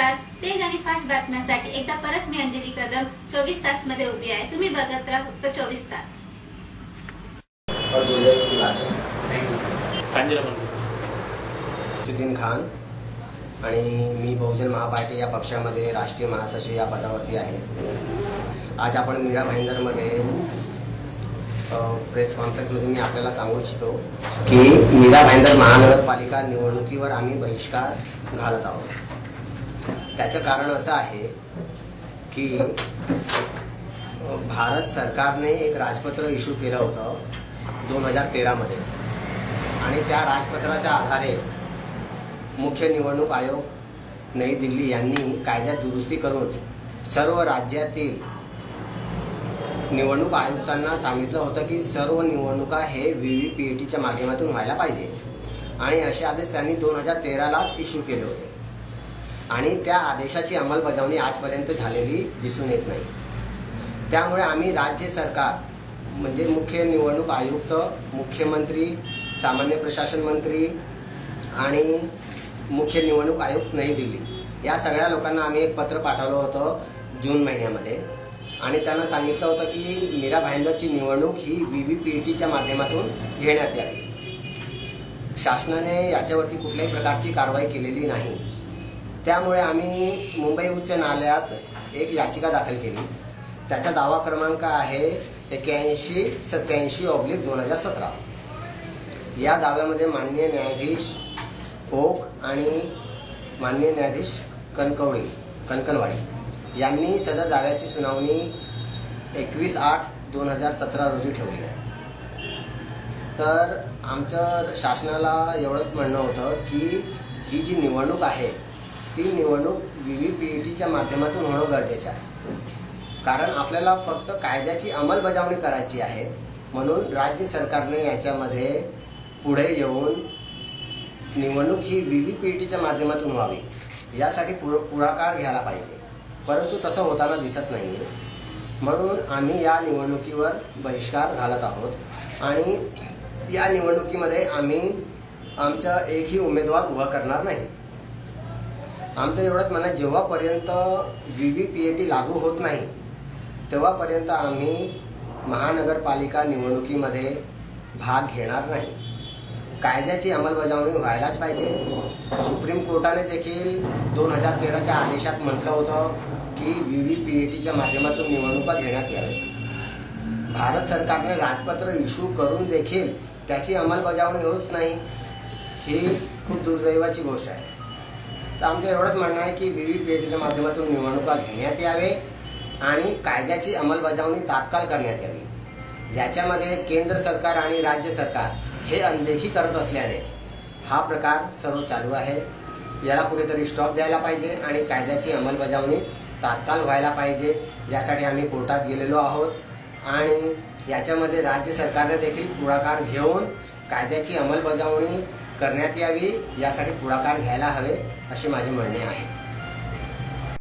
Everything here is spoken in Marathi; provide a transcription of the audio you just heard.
नमस्कार. तेज आणि फास्ट बातम्यांसाठी एकदा परत मी अंजली कदम 24 तास मध्ये उभी आहे. तुम्ही बघत राहा फक्त 24 तास. शुद्दीन खान आणि मी बहुजन महापार्टी या पक्षामध्ये राष्ट्रीय महासचिव या पदावरती आहे. आज आपण मीरा भाईंदरमध्ये प्रेस कॉन्फरन्समध्ये मी आपल्याला सांगू इच्छितो की मीरा भाईंदर महानगरपालिका निवडणुकीवर आम्ही बहिष्कार घालत आहोत. त्याचं कारण असं आहे की भारत सरकारने एक राजपत्र इश्यू केलं होतं 2013 मध्ये आणि त्या राजपत्राच्या आधारे मुख्य निवडणूक आयोग नई दिल्ली यांनी कायद्यात दुरुस्ती करून सर्व राज्यातील निवडणूक आयुक्तांना सांगितलं होतं की सर्व निवडणुका हे व्हीव्हीपीएटीच्या माध्यमातून व्हायला पाहिजे आणि असे आदेश त्यांनी 2013लाच इश्यू केले होते आणि त्या आदेशाची अंमलबजावणी आजपर्यंत झालेली दिसून येत नाही. त्यामुळे आम्ही राज्य सरकार म्हणजे मुख्य निवडणूक आयुक्त, मुख्यमंत्री, सामान्य प्रशासन मंत्री आणि मुख्य निवडणूक आयुक्त नई दिल्ली या सगळ्या लोकांना आम्ही एक पत्र पाठवलं होतं जून महिन्यामध्ये आणि त्यांना सांगितलं होतं की मीरा भाईंदरची निवडणूक ही व्हीव्हीपीएटीच्या माध्यमातून घेण्यात यावी. शासनाने याच्यावरती कुठल्याही प्रकारची कारवाई केलेली नाही. त्यामुळे आम्ही मुंबई उच्च न्यायालयात एक याचिका दाखल केली. त्याचा दावा क्रमांक आहे 8187/2017. या दाव्यामध्ये माननीय न्यायाधीश ओक आणि माननीय न्यायाधीश कणकणवाडी यांनी सदर दाव्याची सुनावणी 21/8/2017 रोजी ठेवली आहे. तर आमचं शासनाला एवढंच म्हणणं होतं की ही जी निवडणूक आहे ती निवडणूक व्हीव्हीपीएटीच्या माध्यमातून होणं गरजेचं आहे. कारण आपल्याला फक्त कायद्याची अंमलबजावणी करायची आहे. म्हणून राज्य सरकारने याच्यामध्ये पुढे येऊन निवडणूक ही व्हीव्हीपीएटीच्या माध्यमातून व्हावी यासाठी पुढाकार घ्यायला पाहिजे. परंतु तसं होताना दिसत नाही. म्हणून आम्ही या निवडणुकीवर बहिष्कार घालत आहोत आणि या निवडणुकीमध्ये आम्ही आमचा एकही उमेदवार उभा करणार नाही. आमचं एवढंच म्हणणं जेव्हापर्यंत व्हीव्हीपीएटी लागू होत नाही तेव्हापर्यंत आम्ही महानगरपालिका निवडणुकीमध्ये भाग घेणार नाही. कायद्याची अंमलबजावणी व्हायलाच पाहिजे. सुप्रीम कोर्टाने देखील 2013च्या आदेशात म्हटलं होतं की व्हीव्हीपीएटीच्या माध्यमातून निवडणुका घेण्यात याव्यात. भारत सरकारने राजपत्र इश्यू करून देखील त्याची अंमलबजावणी होत नाही ही खूप दुर्दैवाची गोष्ट आहे. तर आमचं एवढंच म्हणणं आहे की व्हीव्हीपीएटीच्या माध्यमातून निवडणुका घेण्यात यावे आणि कायद्याची अंमलबजावणी तात्काळ करण्यात यावी. याच्यामध्ये केंद्र सरकार आणि राज्य सरकार हे अनदेखी करत असल्याने हा प्रकार सर्व चालू आहे. याला कुठेतरी स्टॉप द्यायला पाहिजे आणि कायद्याची अंमलबजावणी तात्काळ व्हायला पाहिजे. यासाठी आम्ही कोर्टात गेलेलो आहोत आणि याच्यामध्ये राज्य सरकारने देखील पुढाकार घेऊन कायद्याची अंमलबजावणी करण्यात यावी यासाठी पुढाकार घ्यायला हवे असे माझे म्हणणे आहे.